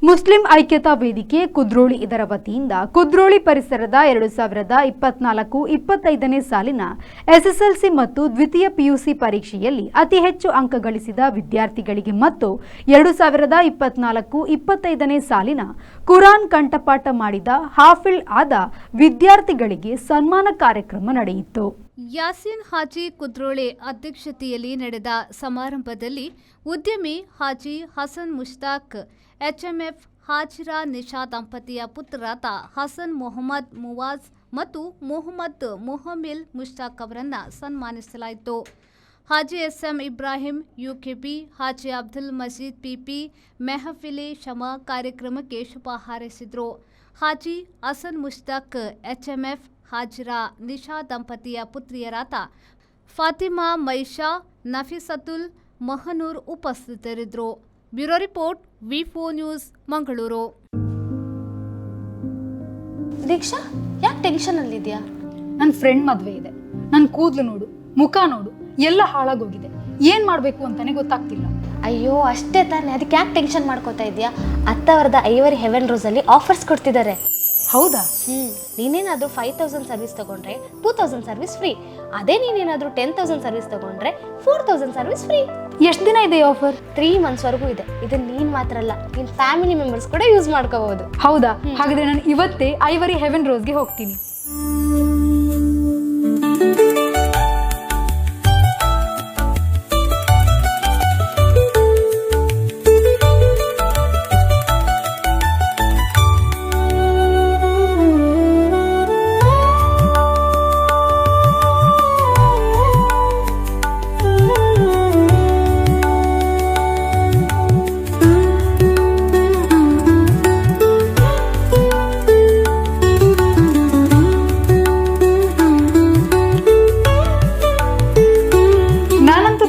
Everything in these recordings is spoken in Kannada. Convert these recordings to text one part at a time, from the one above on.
ಮುಸ್ಲಿಂ ಐಕ್ಯತಾ ವೇದಿಕೆ ಕುದ್ರೋಳಿ ಇದರ ವತಿಯಿಂದ ಕುದ್ರೋಳಿ ಪರಿಸರದ 2024-25ನೇ ಸಾಲಿನ ಎಸ್ಎಸ್ಎಲ್ಸಿ ಮತ್ತು ದ್ವಿತೀಯ ಪಿಯುಸಿ ಪರೀಕ್ಷೆಯಲ್ಲಿ ಅತಿ ಹೆಚ್ಚು ಅಂಕ ಗಳಿಸಿದ ವಿದ್ಯಾರ್ಥಿಗಳಿಗೆ ಮತ್ತು 2024-25ನೇ ಸಾಲಿನ ಕುರಾನ್ ಕಂಠಪಾಠ ಮಾಡಿದ ಹಾಫಿಲ್ ಆದ ವಿದ್ಯಾರ್ಥಿಗಳಿಗೆ ಸನ್ಮಾನ ಕಾರ್ಯಕ್ರಮ ನಡೆಯಿತು. ಯಾಸೀನ್ ಹಾಜಿ ಕುದ್ರೋಳಿ ಅಧ್ಯಕ್ಷತೆಯಲ್ಲಿ ನಡೆದ ಸಮಾರಂಭದಲ್ಲಿ ಉದ್ಯಮಿ ಹಾಜಿ ಹಸನ್ ಮುಷ್ತಾಕ್, ಎಚ್ಎಂಎಫ್ ಹಾಜಿರಾ ನಿಶಾ ದಂಪತಿಯ ಪುತ್ರರಾದ ಹಸನ್ ಮೊಹಮ್ಮದ್ ಮುವಾಜ್ ಮತ್ತು ಮೊಹಮ್ಮದ್ ಮೊಹಮಿಲ್ ಮುಷ್ತಾಕ್ ಅವರನ್ನು ಸನ್ಮಾನಿಸಲಾಯಿತು. ಹಾಜಿ ಎಸ್ಎಂ ಇಬ್ರಾಹಿಂ ಯುಕೆಬಿ, ಹಾಜಿ ಅಬ್ದುಲ್ ಮಜೀದ್ ಪಿಪಿ ಮೆಹಫಿಲೆ ಶಮ ಕಾರ್ಯಕ್ರಮಕ್ಕೆ ಶುಭ ಹಾರೈಸಿದರು. ಹಾಜಿ ಹಸನ್ ಮುಷ್ತಾಕ್ ಎಚ್ಎಂಎಫ್ ಹಾಜಿರಾ ನಿಶಾ ದಂಪತಿಯ ಪುತ್ರಿಯರಾದ ಫಾತಿಮಾ ಮೈಷಾ, ನಫಿಸತುಲ್ ಮಹನೂರ್ ಉಪಸ್ಥಿತರಿದ್ದರು. Bureau report V4 news Mangaluru. Deeksha, ಯಾಕೆ ಟೆನ್ಷನ್ ಅಲ್ಲಿದ್ಯಾ? ನನ್ನ ಫ್ರೆಂಡ್ ಮದುವೆ ಇದೆ. ನನ್ನ ಕೂದಲು ನೋಡು, ಮುಖ ನೋಡು, ಎಲ್ಲ ಹಾಳಾಗೋಗಿದೆ. ಏನ್ ಮಾಡ್ಬೇಕು ಅಂತಾನೆ ಗೊತ್ತಾಗ್ತಿಲ್ಲ. ಅಯ್ಯೋ ಅಷ್ಟೇ ತಾನೆ, ಅದಕ್ಕೆ ಯಾಕೆ ಟೆನ್ಷನ್ ಮಾಡ್ಕೋತಾ ಇದೆಯಾ? ಅತ್ತವರದ ಐವರಿ ಹೆವೆನ್ ರೋಸ್ ಅಲ್ಲಿ ಆಫರ್ಸ್ ಕೊಡ್ತಿದ್ದಾರೆ. ಹೌದಾ? ನೀನೇನಾದ್ರೂ 5000 ಸರ್ವಿಸ್ ತಗೊಂಡ್ರೆ 2000 ಸರ್ವಿಸ್ ಫ್ರೀ. ಅದೇ ನೀನೇನಾದ್ರೂ 10,000 ಸರ್ವಿಸ್ ತಗೊಂಡ್ರೆ 4000 ಸರ್ವಿಸ್ ಫ್ರೀ. ಎಷ್ಟು ದಿನ ಇದೆ ಆಫರ್? 3 months ವರೆಗೂ ಇದೆ. ಇದನ್ನ ನೀನ್ ಮಾತ್ರ ಅಲ್ಲ, ನಿನ್ ಫ್ಯಾಮಿಲಿ ಮೆಂಬರ್ಸ್ ಕೂಡ ಯೂಸ್ ಮಾಡ್ಕೋಬಹುದು. ಹೌದಾ? ಹಾಗಾದ್ರೆ ನಾನು ಇವತ್ತೇ ಐವರಿ ಹೆವೆನ್ ರೋಸ್ಗೆ ಹೋಗ್ತೀನಿ.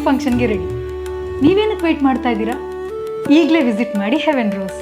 ಫಂಕ್ಷನ್ಗೆ ರೆಡಿ. ನೀವೇನಕ್ಕೆ ವೇಟ್ ಮಾಡ್ತಾ ಇದ್ದೀರಾ? ಈಗಲೇ ವಿಸಿಟ್ ಮಾಡಿ ಹೆವೆನ್ ರೋಸ್.